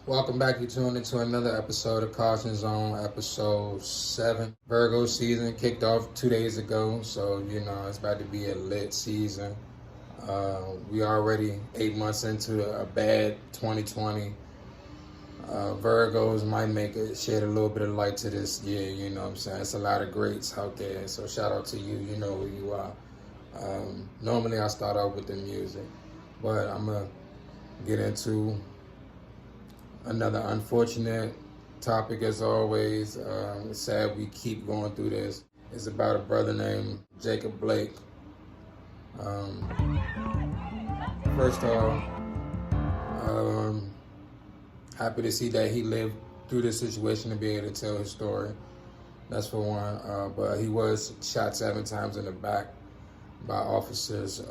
Welcome back. You tuned into another episode of Caution Zone, episode 7. Virgo season kicked off 2 days ago, so it's about to be a lit season. We already 8 months into a bad 2020. Virgos might shed a little bit of light to this year. You know what I'm saying? It's a lot of greats out there, so shout out to you. You know who you are. Normally I start off with the music, but I'm gonna get into another unfortunate topic as always. It's sad we keep going through this. It's about a brother named Jacob Blake. First off, happy to see that he lived through this situation to be able to tell his story. That's for one. But he was shot 7 times in the back by officers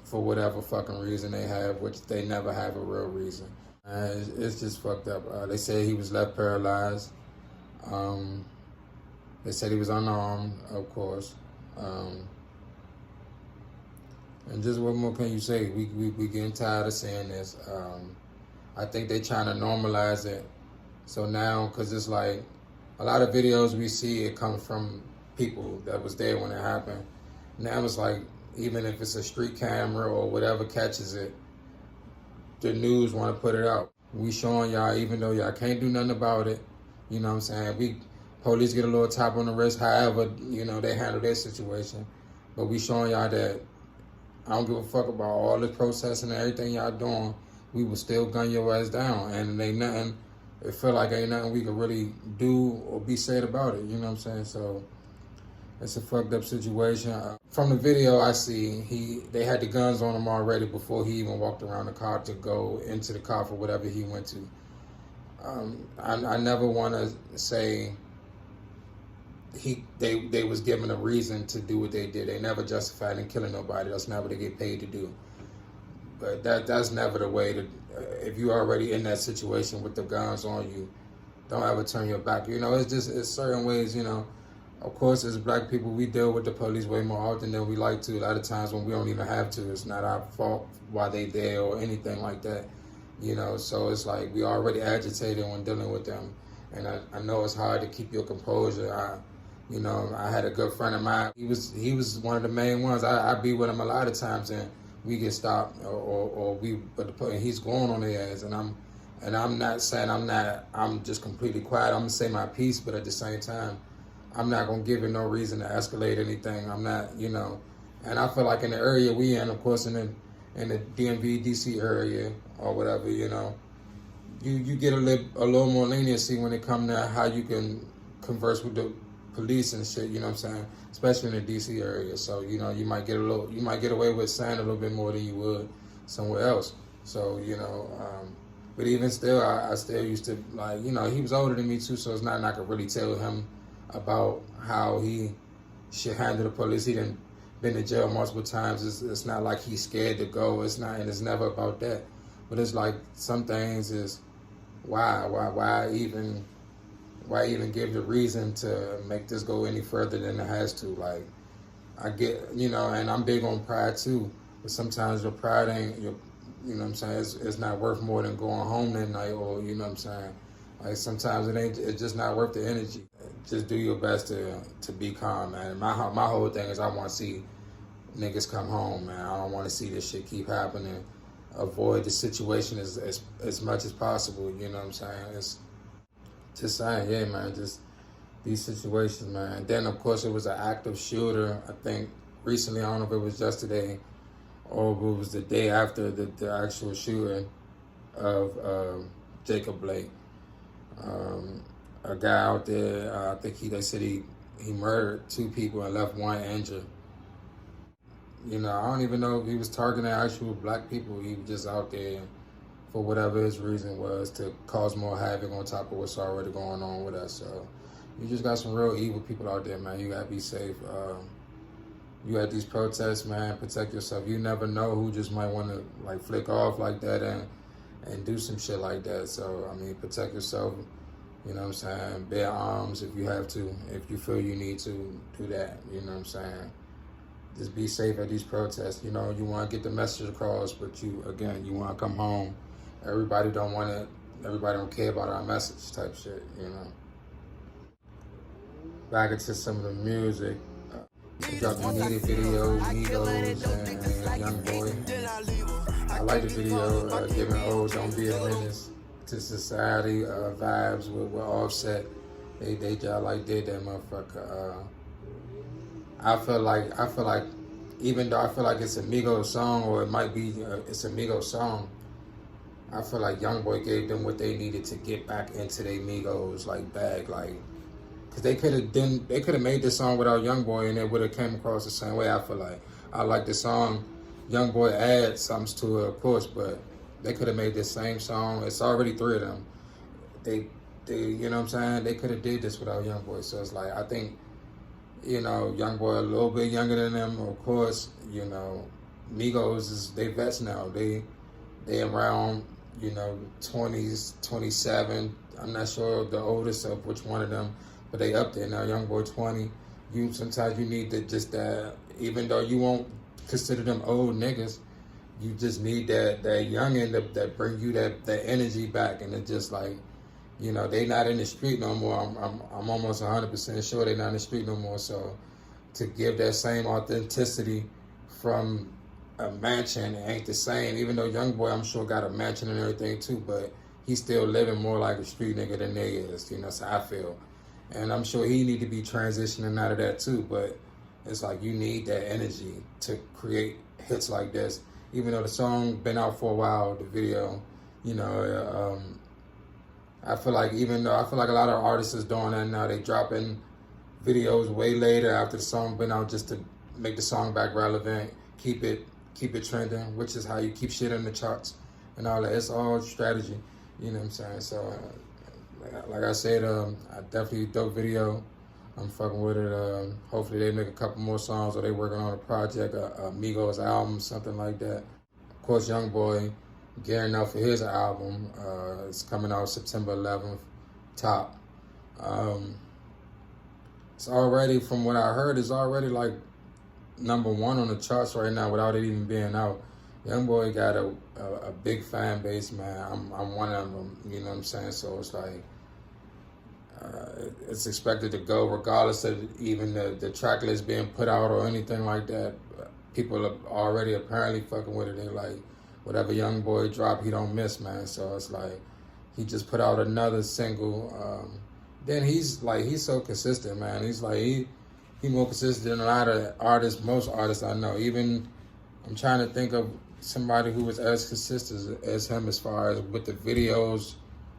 for whatever fucking reason they have, which they never have a real reason. It's just fucked up. They say he was left paralyzed. They said he was unarmed, of course. And just what more can you say? We getting tired of saying this. I think they trying to normalize it. So now, because it's like a lot of videos we see, it comes from people that was there when it happened. Now it's like, even if it's a street camera or whatever catches it, the news want to put it out. We showing y'all, even though y'all can't do nothing about it. You know what I'm saying? Police get a little tap on the wrist, however, they handle their situation. But we showing y'all that I don't give a fuck about all this processing and everything y'all doing. We will still gun your ass down. And it feel like ain't nothing we can really do or be said about it. You know what I'm saying? So it's a fucked up situation. From the video I see, they had the guns on him already before he even walked around the car to go into the car for whatever he went to. I never want to say they was given a reason to do what they did. They never justified in killing nobody. That's not what they get paid to do. But that's never the way to. If you already in that situation with the guns on you, don't ever turn your back. It's certain ways. Of course, as black people, we deal with the police way more often than we like to. A lot of times when we don't even have to, it's not our fault why they there or anything like that. So it's like we already agitated when dealing with them. And I know it's hard to keep your composure. I had a good friend of mine. He was one of the main ones. I be with him a lot of times, and we get stopped, but he's going on their ass, and I'm not saying I'm just completely quiet. I'm gonna say my piece, but at the same time, I'm not gonna give it no reason to escalate anything. I'm not, and I feel like in the area we in, of course, in the DMV, DC area or whatever, you get a little more leniency when it comes to how you can converse with the police and shit. You know what I'm saying? Especially in the DC area. So you might get away with saying a little bit more than you would somewhere else. So but even still, I still used to he was older than me too, so it's not I could really tell him about how he should handle the police. He done been to jail multiple times. It's not like he's scared to go. It's not, and it's never about that. But it's like some things is why even give the reason to make this go any further than it has to. Like I get and I'm big on pride too. But sometimes your pride ain't your what I'm saying, it's not worth more than going home that night, or what I'm saying. Like sometimes it's just not worth the energy. Just do your best to be calm, man. My whole thing is I want to see niggas come home, man. I don't want to see this shit keep happening. Avoid the situation as much as possible. You know what I'm saying? It's just saying, yeah, man. Just these situations, man. And then of course it was an active shooter. I think recently, I don't know if it was yesterday or if it was the day after the actual shooting of Jacob Blake. A guy out there, I think they said he murdered 2 people and left 1 injured. I don't even know if he was targeting actual black people. He was just out there for whatever his reason was to cause more havoc on top of what's already going on with us. So you just got some real evil people out there, man. You gotta be safe. You at these protests, man, protect yourself. You never know who just might want to flick off like that and do some shit like that. So protect yourself. You know what I'm saying? Bear arms if you have to. If you feel you need to, do that. You know what I'm saying? Just be safe at these protests. You know, you want to get the message across, but you want to come home everybody don't care about our message type shit, you know. Back into some of the music. They dropped the Needed video, Migos and Young Boy. I like the video, giving Don't Be a Menace to Society vibes with Offset. They just like did that motherfucker. I feel like even though I feel like it's a Migos song, or it might be it's a Migos song, I feel like Young Boy gave them what they needed to get back into their Migos like bag, like, cause they could have made this song without Young Boy and it would have came across the same way. I feel like I like the song. Young Boy adds something to it, of course, but they could have made this same song. It's already 3 of them. They you know what I'm saying? They could have did this without Young Boy. So it's like, I think, you know, Young Boy a little bit younger than them, of course. You know, Migos they vets now. They around, you know, 20s, 27. I'm not sure the oldest of which one of them, but they up there now. Young Boy 20. Sometimes you need to just that, even though you won't consider them old niggas, you just need that youngin that bring you that energy back. And it's just like, you know, they not in the street no more. I'm almost 100% sure they not in the street no more. So to give that same authenticity from a mansion, it ain't the same. Even though Young Boy, I'm sure, got a mansion and everything too, but he's still living more like a street nigga than they is. You know, so I feel. And I'm sure he need to be transitioning out of that too, but it's like you need that energy to create hits like this. Even though the song been out for a while, the video, you know, I feel like a lot of artists is doing that now. They dropping videos way later after the song been out just to make the song back relevant, keep it trending, which is how you keep shit in the charts and all that. It's all strategy, you know what I'm saying? So, like I said, I definitely dope video. I'm fucking with it. Hopefully they make a couple more songs, or they working on a project, a Migos album, something like that. Of course, Young Boy gearing up for his album. It's coming out September 11th, Top. It's already, from what I heard, it's already like #1 on the charts right now without it even being out. Young Boy got a big fan base, man. I'm one of them, you know what I'm saying? So it's like, it's expected to go regardless of even the track list being put out or anything like that. People are already apparently fucking with it. They're like, whatever Young Boy drop, he don't miss, man. So it's like, he just put out another single. Then he's so consistent, man. He's like, he more consistent than a lot of artists, most artists I know. Even, I'm trying to think of somebody who was as consistent as him as far as with the videos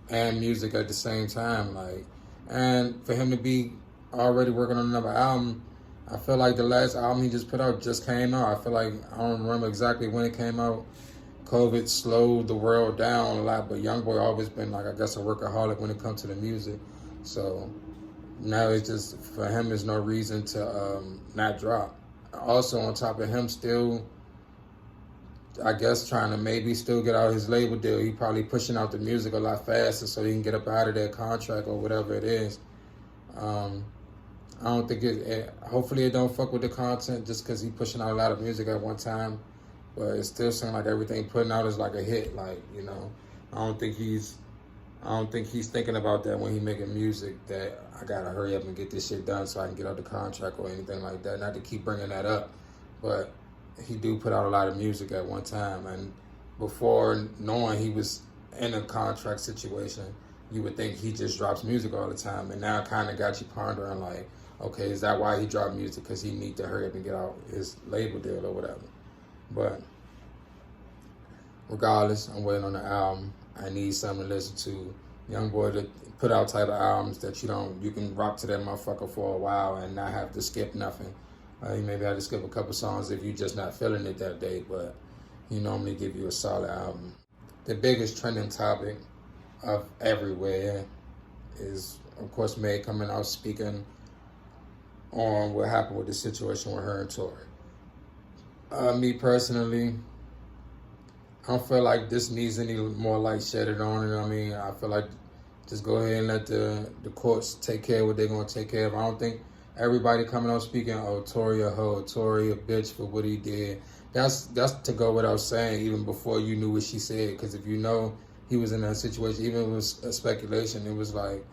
and music at the same time. Like, and for him to be already working on another album, I feel like the last album he just put out just came out. I feel like, I don't remember exactly when it came out. COVID slowed the world down a lot, but Young Boy always been, like, I guess, a workaholic when it comes to the music. So now it's just, for him, there's no reason to not drop. Also, on top of him still, I guess, trying to maybe still get out his label deal, he probably pushing out the music a lot faster so he can get up out of that contract or whatever it is. I don't think hopefully it don't fuck with the content just because he pushing out a lot of music at one time. But it still seems like everything putting out is like a hit. Like, you know, I don't think he's thinking about that when he making music, that I gotta hurry up and get this shit done so I can get out the contract or anything like that. Not to keep bringing that up, but he do put out a lot of music at one time. And before knowing he was in a contract situation, you would think he just drops music all the time. And now it kind of got you pondering, like, okay, is that why he dropped music? Because he need to hurry up and get out his label deal or whatever. But regardless, I'm waiting on the album. I need something to listen to. Young Boy to put out type of albums that you can rock to that motherfucker for a while and not have to skip nothing. You maybe have to skip a couple songs if you're just not feeling it that day, but he normally give you a solid album. The biggest trending topic of everywhere is, of course, Meg coming out speaking on what happened with the situation with her and Tory. Me personally, I don't feel like this needs any more light shedded on it. I mean, I feel like just go ahead and let the courts take care of what they're going to take care of. I don't think everybody coming out speaking, oh, Tory a hoe, Tory a bitch for what he did. That's to go without saying, even before you knew what she said. Because if you know he was in that situation. Even if it was a speculation, it was like,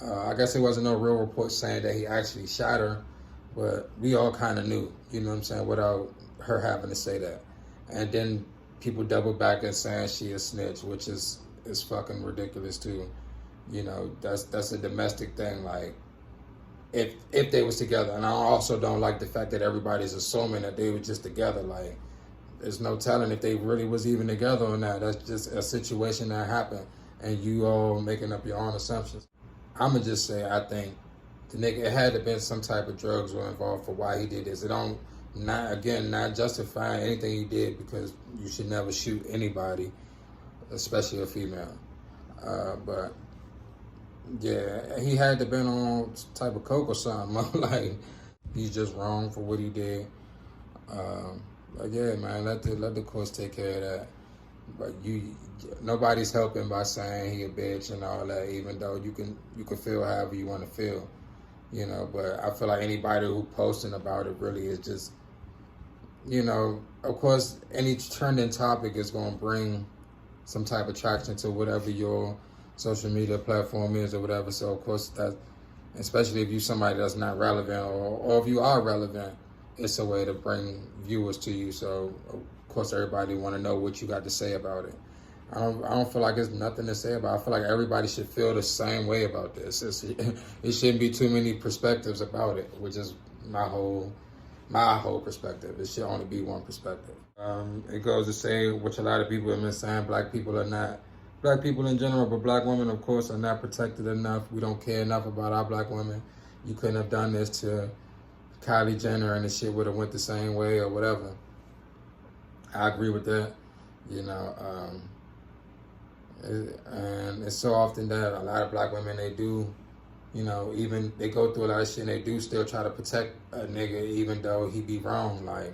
I guess there wasn't no real report saying that he actually shot her, but we all kind of knew, you know what I'm saying, without her having to say that. And then people double back and saying she a snitch, which is fucking ridiculous too. You know, that's a domestic thing. Like, if they was together, and I also don't like the fact that everybody's assuming that they were just together. Like, there's no telling if they really was even together or not. That's just a situation that happened, and you all making up your own assumptions. I'ma just say I think the nigga, it had to been some type of drugs were involved for why he did this. It don't not justifying anything he did, because you should never shoot anybody, especially a female. But yeah, he had to been on some type of coke or something. Like, he's just wrong for what he did. But yeah, man, let the courts take care of that. But nobody's helping by saying he a bitch and all that. Even though you can feel however you want to feel, you know. But I feel like anybody who posting about it really is just, you know. Of course, any trending topic is going to bring some type of traction to whatever your social media platform is or whatever. So of course that, especially if you somebody that's not relevant, or if you are relevant, it's a way to bring viewers to you. So of course everybody want to know what you got to say about it. I don't feel like there's nothing to say about it. I feel like everybody should feel the same way about this. It shouldn't be too many perspectives about it, which is my whole perspective. It should only be one perspective. It goes to say, which a lot of people have been saying, black people in general, but black women, of course, are not protected enough. We don't care enough about our black women. You couldn't have done this to Kylie Jenner and the shit would have went the same way or whatever. I agree with that, you know. And it's so often that a lot of black women, they do, you know, even they go through a lot of shit and they do still try to protect a nigga even though he be wrong. Like,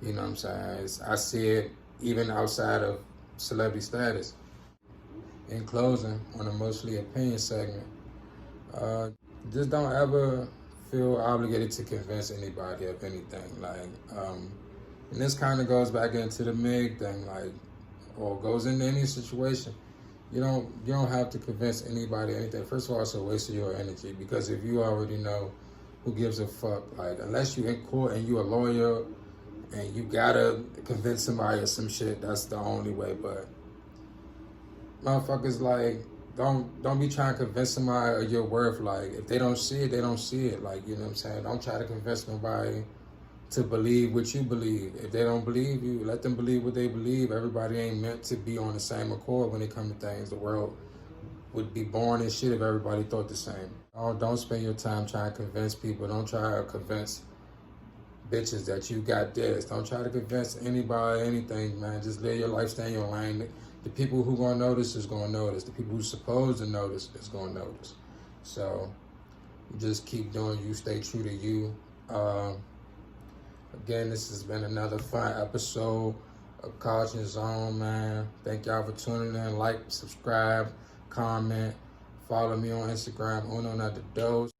you know what I'm saying? I see it even outside of celebrity status. In closing, on a mostly opinion segment, just don't ever feel obligated to convince anybody of anything. Like, and this kind of goes back into the Meg thing, like, or goes into any situation. You don't have to convince anybody anything. First of all, it's a waste of your energy, because if you already know, who gives a fuck? Like, unless you in court and you a lawyer and you gotta convince somebody or some shit, that's the only way. But motherfuckers, like, don't be trying to convince somebody of your worth. Like, if they don't see it, they don't see it. Like, you know what I'm saying? Don't try to convince nobody to believe what you believe. If they don't believe you, let them believe what they believe. Everybody ain't meant to be on the same accord when it comes to things. The world would be boring as shit if everybody thought the same. Don't spend your time trying to convince people. Don't try to convince bitches that you got this. Don't try to convince anybody anything, man. Just live your life, stay in your lane. The people who gonna notice is gonna notice. The people who's supposed to notice is gonna notice. So you just keep doing you, stay true to you. Again, this has been another fun episode of Caution Zone, man. Thank y'all for tuning in. Like, subscribe, comment, follow me on Instagram, Uno Not The Dose.